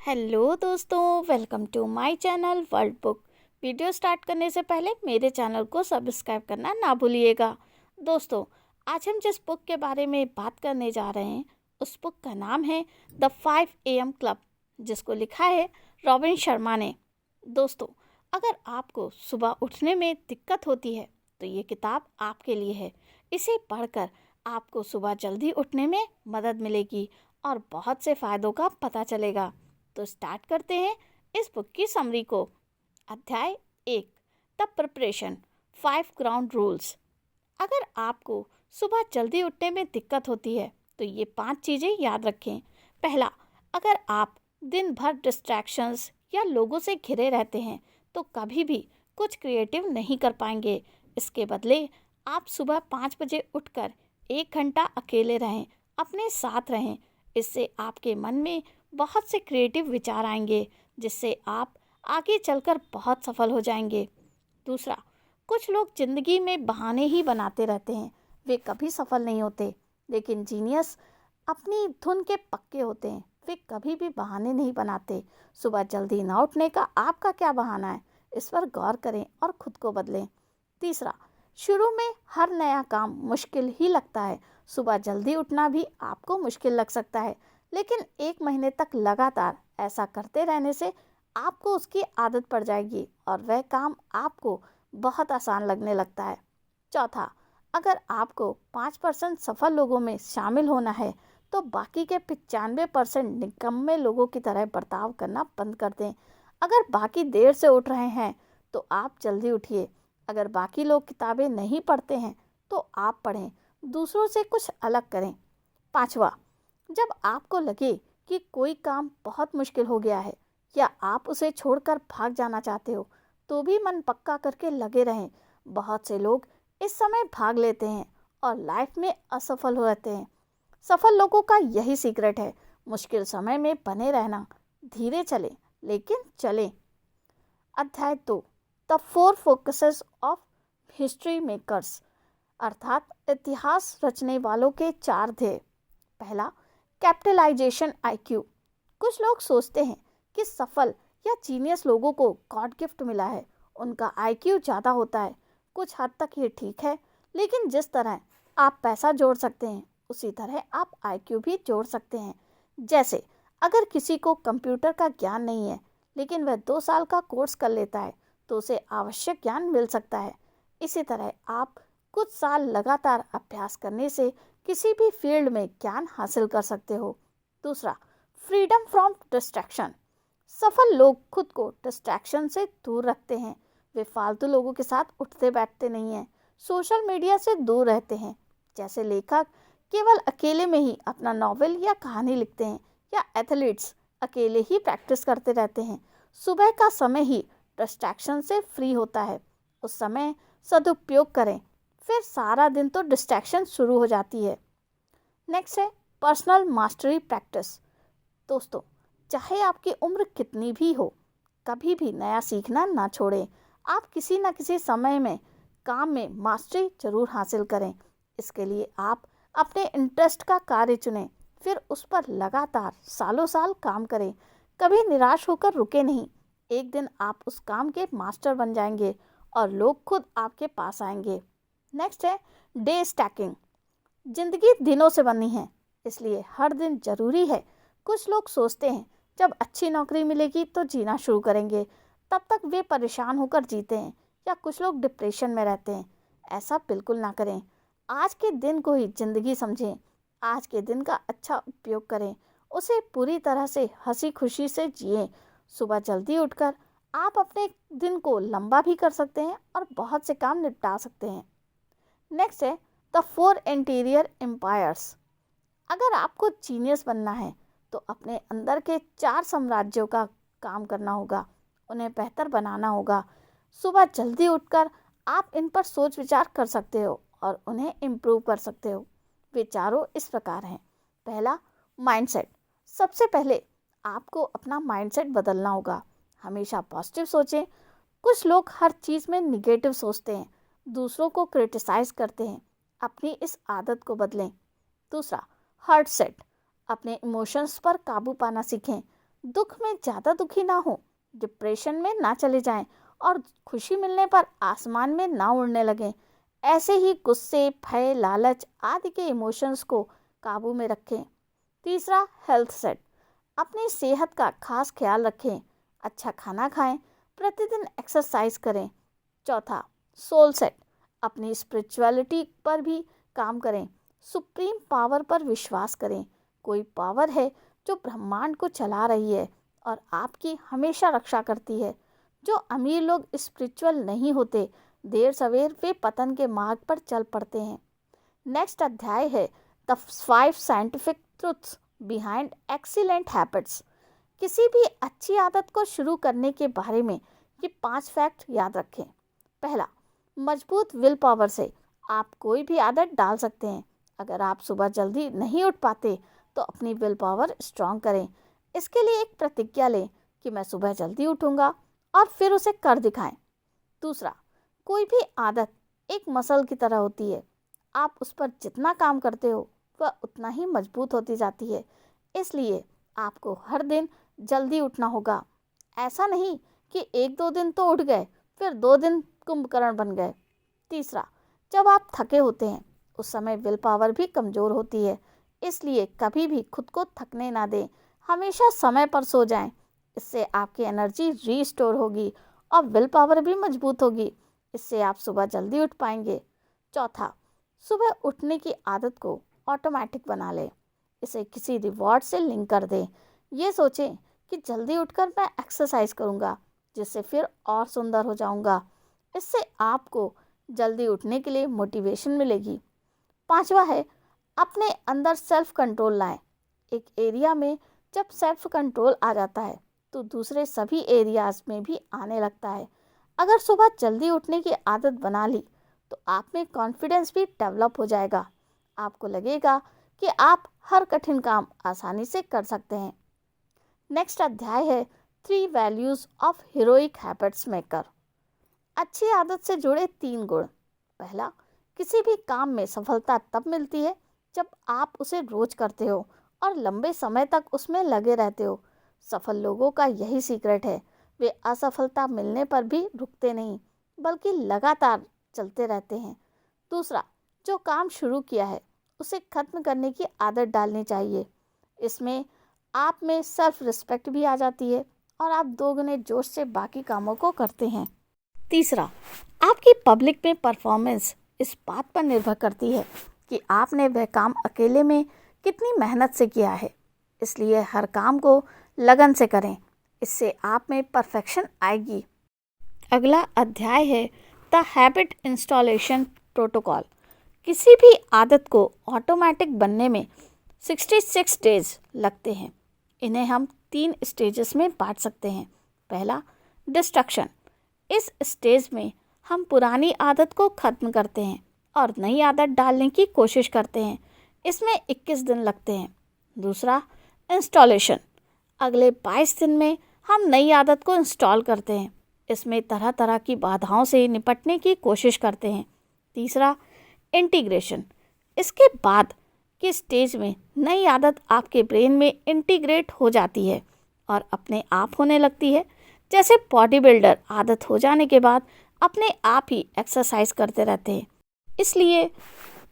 Hello दोस्तों, welcome to my channel world book. Video start करने से पहले मेरे चैनल को सब्सक्राइब करना ना भूलिएगा। दोस्तों, आज हम जिस बुक के बारे में बात करने जा रहे हैं उस बुक का नाम है द 5 AM क्लब, जिसको लिखा है रॉबिन शर्मा ने। दोस्तों, अगर आपको सुबह उठने में दिक्कत होती है तो ये किताब आपके लिए है। इसे पढ़कर आपको सुबह जल्दी उठने में मदद मिलेगी और बहुत से फ़ायदों का पता चलेगा। तो स्टार्ट करते हैं इस बुक की समरी को। अध्याय 1, द प्रिपरेशन 5 ग्राउंड रूल्स। अगर आपको सुबह जल्दी उठने में दिक्कत होती है तो ये 5 चीज़ें याद रखें। पहला, अगर आप दिन भर डिस्ट्रैक्शंस या लोगों से घिरे रहते हैं तो कभी भी कुछ क्रिएटिव नहीं कर पाएंगे। इसके बदले आप सुबह 5 बजे उठकर 1 घंटा अकेले रहें, अपने साथ रहें। इससे आपके मन में बहुत से क्रिएटिव विचार आएंगे, जिससे आप आगे चलकर बहुत सफल हो जाएंगे। दूसरा, कुछ लोग जिंदगी में बहाने ही बनाते रहते हैं, वे कभी सफल नहीं होते। लेकिन जीनियस अपनी धुन के पक्के होते हैं, वे कभी भी बहाने नहीं बनाते। सुबह जल्दी ना उठने का आपका क्या बहाना है, इस पर गौर करें और खुद को बदलें। तीसरा, शुरू में हर नया काम मुश्किल ही लगता है। सुबह जल्दी उठना भी आपको मुश्किल लग सकता है, लेकिन 1 महीने तक लगातार ऐसा करते रहने से आपको उसकी आदत पड़ जाएगी और वह काम आपको बहुत आसान लगने लगता है। चौथा, अगर आपको 5% सफल लोगों में शामिल होना है तो बाकी के 95% निकम्मे लोगों की तरह बर्ताव करना बंद कर दें। अगर बाकी देर से उठ रहे हैं तो आप जल्दी उठिए। अगर बाकी लोग किताबें नहीं पढ़ते हैं तो आप पढ़ें, दूसरों से कुछ अलग करें। पांचवा, जब आपको लगे कि कोई काम बहुत मुश्किल हो गया है या आप उसे छोड़कर भाग जाना चाहते हो तो भी मन पक्का करके लगे रहें। बहुत से लोग इस समय भाग लेते हैं और लाइफ में असफल हो जाते हैं। सफल लोगों का यही सीक्रेट है, मुश्किल समय में बने रहना। धीरे चलें लेकिन चलें। अध्याय 2, the 4 focuses of history makers, अर्थात इतिहास रचने वालों के 4 ध्येय। पहला, कैपिटलाइजेशन आईक्यू। कुछ लोग सोचते हैं कि सफल या जीनियस लोगों को गॉड गिफ्ट मिला है, उनका आईक्यू ज़्यादा होता है। कुछ हद तक ये ठीक है, लेकिन जिस तरह आप पैसा जोड़ सकते हैं उसी तरह आप आईक्यू भी जोड़ सकते हैं। जैसे अगर किसी को कंप्यूटर का ज्ञान नहीं है लेकिन वह 2 साल का कोर्स कर लेता है तो उसे आवश्यक ज्ञान मिल सकता है। इसी तरह आप कुछ साल लगातार अभ्यास करने से किसी भी फील्ड में ज्ञान हासिल कर सकते हो। दूसरा, फ्रीडम फ्रॉम डिस्ट्रैक्शन। सफल लोग खुद को डिस्ट्रैक्शन से दूर रखते हैं। वे फालतू लोगों के साथ उठते बैठते नहीं हैं, सोशल मीडिया से दूर रहते हैं। जैसे लेखक केवल अकेले में ही अपना नॉवेल या कहानी लिखते हैं, या एथलीट्स अकेले ही प्रैक्टिस करते रहते हैं। सुबह का समय ही डिस्ट्रैक्शन से फ्री होता है, उस समय सदुपयोग करें, फिर सारा दिन तो डिस्ट्रैक्शन शुरू हो जाती है। नेक्स्ट है पर्सनल मास्टरी प्रैक्टिस। दोस्तों, चाहे आपकी उम्र कितनी भी हो, कभी भी नया सीखना ना छोड़ें। आप किसी न किसी समय में काम में मास्टरी जरूर हासिल करें। इसके लिए आप अपने इंटरेस्ट का कार्य चुनें, फिर उस पर लगातार सालों साल काम करें। कभी निराश होकर रुके नहीं। एक दिन आप उस काम के मास्टर बन जाएंगे और लोग खुद आपके पास आएंगे। नेक्स्ट है डे स्टैकिंग। जिंदगी दिनों से बनी है, इसलिए हर दिन जरूरी है। कुछ लोग सोचते हैं जब अच्छी नौकरी मिलेगी तो जीना शुरू करेंगे, तब तक वे परेशान होकर जीते हैं, या कुछ लोग डिप्रेशन में रहते हैं। ऐसा बिल्कुल ना करें। आज के दिन को ही जिंदगी समझें। आज के दिन का अच्छा उपयोग करें, उसे पूरी तरह से हंसी खुशी से जिएं। सुबह जल्दी उठकर आप अपने दिन को लंबा भी कर सकते हैं और बहुत से काम निपटा सकते हैं। नेक्स्ट है द 4 इंटीरियर एम्पायर्स। अगर आपको जीनियस बनना है तो अपने अंदर के 4 साम्राज्यों का काम करना होगा, उन्हें बेहतर बनाना होगा। सुबह जल्दी उठकर आप इन पर सोच विचार कर सकते हो और उन्हें इम्प्रूव कर सकते हो। वे चारों इस प्रकार हैं। पहला, माइंडसेट। सबसे पहले आपको अपना माइंडसेट बदलना होगा। हमेशा पॉजिटिव सोचें। कुछ लोग हर चीज़ में निगेटिव सोचते हैं, दूसरों को क्रिटिसाइज करते हैं। अपनी इस आदत को बदलें। दूसरा, हार्ट सेट। अपने इमोशंस पर काबू पाना सीखें। दुख में ज़्यादा दुखी ना हो, डिप्रेशन में ना चले जाएं और खुशी मिलने पर आसमान में ना उड़ने लगें। ऐसे ही गुस्से, भय, लालच आदि के इमोशंस को काबू में रखें। तीसरा, हेल्थ सेट। अपनी सेहत का खास ख्याल रखें, अच्छा खाना खाएं, प्रतिदिन एक्सरसाइज करें। चौथा, सोल सेट। अपनी स्पिरिचुअलिटी पर भी काम करें, सुप्रीम पावर पर विश्वास करें। कोई पावर है जो ब्रह्मांड को चला रही है और आपकी हमेशा रक्षा करती है। जो अमीर लोग स्पिरिचुअल नहीं होते, देर सवेर वे पतन के मार्ग पर चल पड़ते हैं। नेक्स्ट अध्याय है the 5 scientific truths behind excellent habits. किसी भी अच्छी आदत को शुरू करने के बारे में ये 5 फैक्ट याद रखें। पहला, मजबूत विल पावर से आप कोई भी आदत डाल सकते हैं। अगर आप सुबह जल्दी नहीं उठ पाते तो अपनी विल पावर स्ट्रांग करें। इसके लिए एक प्रतिज्ञा लें कि मैं सुबह जल्दी उठूंगा और फिर उसे कर दिखाएं। दूसरा, कोई भी आदत एक मसल की तरह होती है। आप उस पर जितना काम करते हो वह उतना ही मजबूत होती जाती है। इसलिए आपको हर दिन जल्दी उठना होगा। ऐसा नहीं कि 1-2 दिन तो उठ गए फिर 2 दिन कुंभकर्ण बन गए। तीसरा, जब आप थके होते हैं उस समय विल पावर भी कमज़ोर होती है। इसलिए कभी भी खुद को थकने ना दें। हमेशा समय पर सो जाएं। इससे आपकी एनर्जी रीस्टोर होगी और विल पावर भी मजबूत होगी। इससे आप सुबह जल्दी उठ पाएंगे। चौथा, सुबह उठने की आदत को ऑटोमेटिक बना लें। इसे किसी रिवॉर्ड से लिंक कर दें। ये सोचें कि जल्दी उठकर मैं एक्सरसाइज करूँगा, जिससे फिर और सुंदर हो जाऊँगा। इससे आपको जल्दी उठने के लिए मोटिवेशन मिलेगी। पांचवा है, अपने अंदर सेल्फ कंट्रोल लाएं। एक एरिया में जब सेल्फ कंट्रोल आ जाता है तो दूसरे सभी एरियाज में भी आने लगता है। अगर सुबह जल्दी उठने की आदत बना ली तो आप में कॉन्फिडेंस भी डेवलप हो जाएगा। आपको लगेगा कि आप हर कठिन काम आसानी से कर सकते हैं। नेक्स्ट अध्याय है 3 values of heroic habits maker. अच्छी आदत से जुड़े 3 गुण। पहला, किसी भी काम में सफलता तब मिलती है जब आप उसे रोज करते हो और लंबे समय तक उसमें लगे रहते हो। सफल लोगों का यही सीक्रेट है। वे असफलता मिलने पर भी रुकते नहीं, बल्कि लगातार चलते रहते हैं। दूसरा, जो काम शुरू किया है उसे खत्म करने की आदत डालनी चाहिए। इसमें आप में सेल्फ रिस्पेक्ट भी आ जाती है और आप दोगुने जोश से बाकी कामों को करते हैं। तीसरा, आपकी पब्लिक में परफॉर्मेंस इस बात पर निर्भर करती है कि आपने वह काम अकेले में कितनी मेहनत से किया है। इसलिए हर काम को लगन से करें। इससे आप में परफेक्शन आएगी। अगला अध्याय है द हैबिट इंस्टॉलेशन प्रोटोकॉल। किसी भी आदत को ऑटोमेटिक बनने में 66 डेज लगते हैं। इन्हें हम 3 स्टेजेस में बांट सकते हैं। पहला, डिस्ट्रक्शन। इस स्टेज में हम पुरानी आदत को खत्म करते हैं और नई आदत डालने की कोशिश करते हैं। इसमें 21 दिन लगते हैं। दूसरा, इंस्टॉलेशन। अगले 22 दिन में हम नई आदत को इंस्टॉल करते हैं। इसमें तरह तरह की बाधाओं से निपटने की कोशिश करते हैं। तीसरा, इंटीग्रेशन। इसके बाद के स्टेज में नई आदत आपके ब्रेन में इंटीग्रेट हो जाती है और अपने आप होने लगती है। जैसे बॉडी बिल्डर आदत हो जाने के बाद अपने आप ही एक्सरसाइज करते रहते हैं। इसलिए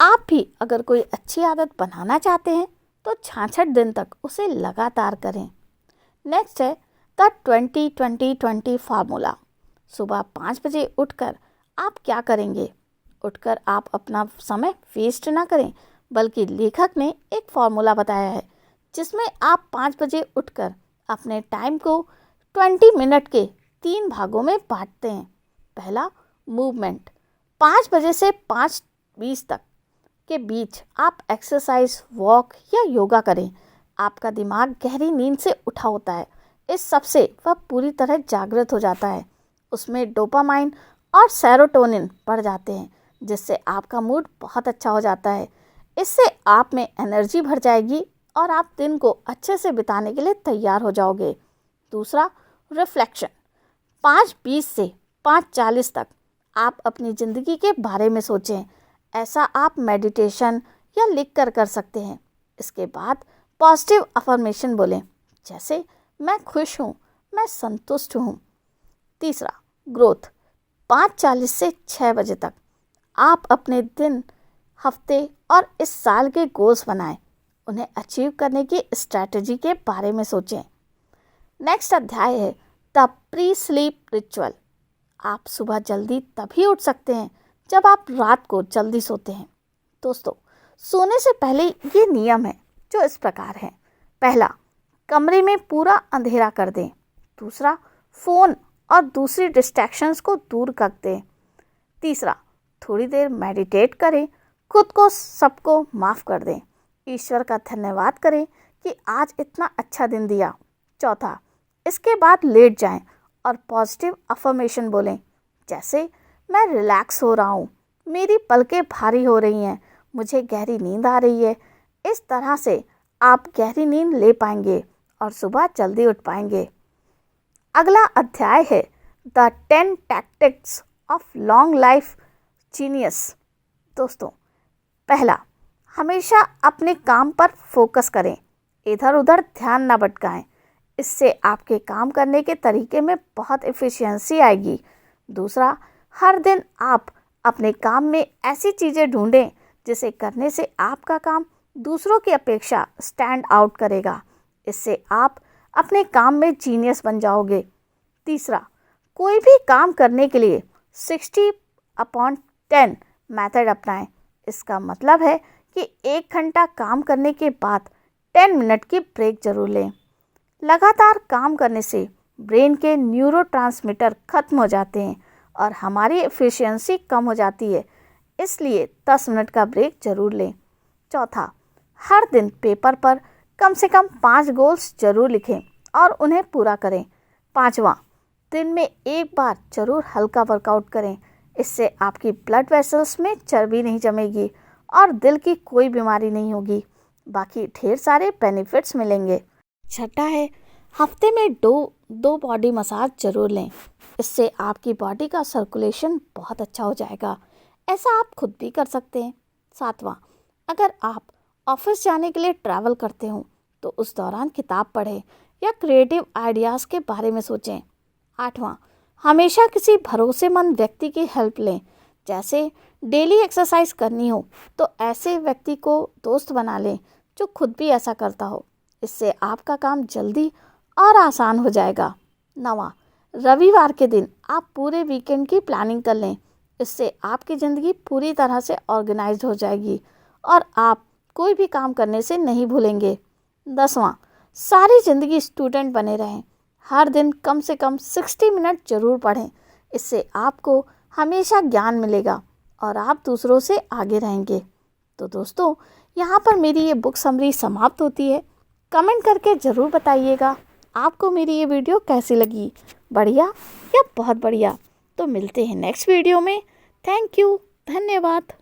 आप भी अगर कोई अच्छी आदत बनाना चाहते हैं तो 66 दिन तक उसे लगातार करें। नेक्स्ट है द 20-20-20 फार्मूला। सुबह 5 बजे उठकर आप क्या करेंगे? उठकर आप अपना समय वेस्ट ना करें, बल्कि लेखक ने एक फार्मूला बताया है जिसमें आप 5 बजे उठकर अपने टाइम को 20 मिनट के 3 भागों में बांटते हैं। पहला, मूवमेंट। 5 बजे से 5:20 तक के बीच आप एक्सरसाइज, वॉक या योगा करें। आपका दिमाग गहरी नींद से उठा होता है। इस सबसे वह पूरी तरह जागृत हो जाता है। उसमें डोपामाइन और सेरोटोनिन बढ़ जाते हैं, जिससे आपका मूड बहुत अच्छा हो जाता है। इससे आप में एनर्जी भर जाएगी और आप दिन को अच्छे से बिताने के लिए तैयार हो जाओगे। दूसरा, रिफ्लेक्शन। 5:20 से 5:40 तक आप अपनी ज़िंदगी के बारे में सोचें। ऐसा आप मेडिटेशन या लिख कर सकते हैं। इसके बाद पॉजिटिव अफर्मेशन बोलें, जैसे मैं खुश हूँ, मैं संतुष्ट हूँ। तीसरा, ग्रोथ। 5:40 से 6 बजे तक आप अपने दिन, हफ्ते और इस साल के गोल्स बनाएं। उन्हें अचीव करने की स्ट्रैटेजी के बारे में सोचें। नेक्स्ट अध्याय है द प्री स्लीप रिचुअल। आप सुबह जल्दी तभी उठ सकते हैं जब आप रात को जल्दी सोते हैं। दोस्तों, सोने से पहले ये नियम है जो इस प्रकार है। पहला, कमरे में पूरा अंधेरा कर दें। दूसरा, फ़ोन और दूसरी डिस्ट्रैक्शंस को दूर कर दें। तीसरा, थोड़ी देर मेडिटेट करें, खुद को सबको माफ़ कर दें, ईश्वर का धन्यवाद करें कि आज इतना अच्छा दिन दिया। चौथा, इसके बाद लेट जाएं और पॉजिटिव अफर्मेशन बोलें, जैसे मैं रिलैक्स हो रहा हूँ, मेरी पलकें भारी हो रही हैं, मुझे गहरी नींद आ रही है। इस तरह से आप गहरी नींद ले पाएंगे और सुबह जल्दी उठ पाएंगे। अगला अध्याय है the 10 tactics of long life genius. दोस्तों, पहला, हमेशा अपने काम पर फोकस करें, इधर उधर ध्यान न भटकाएं। इससे आपके काम करने के तरीके में बहुत एफिशिएंसी आएगी। दूसरा, हर दिन आप अपने काम में ऐसी चीज़ें ढूंढें जिसे करने से आपका काम दूसरों की अपेक्षा स्टैंड आउट करेगा। इससे आप अपने काम में जीनियस बन जाओगे। तीसरा, कोई भी काम करने के लिए 60/10 मेथड अपनाएं। इसका मतलब है कि 1 घंटा काम करने के बाद 10 मिनट की ब्रेक जरूर लें। लगातार काम करने से ब्रेन के न्यूरोट्रांसमीटर खत्म हो जाते हैं और हमारी एफिशिएंसी कम हो जाती है, इसलिए 10 मिनट का ब्रेक जरूर लें। चौथा, हर दिन पेपर पर कम से कम 5 गोल्स जरूर लिखें और उन्हें पूरा करें। पाँचवा, दिन में 1 बार जरूर हल्का वर्कआउट करें। इससे आपकी ब्लड वेसल्स में चर्बी नहीं जमेगी और दिल की कोई बीमारी नहीं होगी। बाकी ढेर सारे बेनिफिट्स मिलेंगे। छठा है, हफ्ते में दो बॉडी मसाज जरूर लें। इससे आपकी बॉडी का सर्कुलेशन बहुत अच्छा हो जाएगा। ऐसा आप खुद भी कर सकते हैं। सातवां, अगर आप ऑफिस जाने के लिए ट्रैवल करते हो तो उस दौरान किताब पढ़ें या क्रिएटिव आइडियाज़ के बारे में सोचें। आठवां, हमेशा किसी भरोसेमंद व्यक्ति की हेल्प लें। जैसे डेली एक्सरसाइज करनी हो तो ऐसे व्यक्ति को दोस्त बना लें जो खुद भी ऐसा करता हो। इससे आपका काम जल्दी और आसान हो जाएगा। नवां, रविवार के दिन आप पूरे वीकेंड की प्लानिंग कर लें। इससे आपकी ज़िंदगी पूरी तरह से ऑर्गेनाइज्ड हो जाएगी और आप कोई भी काम करने से नहीं भूलेंगे। 10वां, सारी ज़िंदगी स्टूडेंट बने रहें। हर दिन कम से कम 60 मिनट ज़रूर पढ़ें। इससे आपको हमेशा ज्ञान मिलेगा और आप दूसरों से आगे रहेंगे। तो दोस्तों, यहाँ पर मेरी ये बुक समरी समाप्त होती है। कमेंट करके ज़रूर बताइएगा आपको मेरी ये वीडियो कैसी लगी, बढ़िया या बहुत बढ़िया। तो मिलते हैं नेक्स्ट वीडियो में। थैंक यू, धन्यवाद।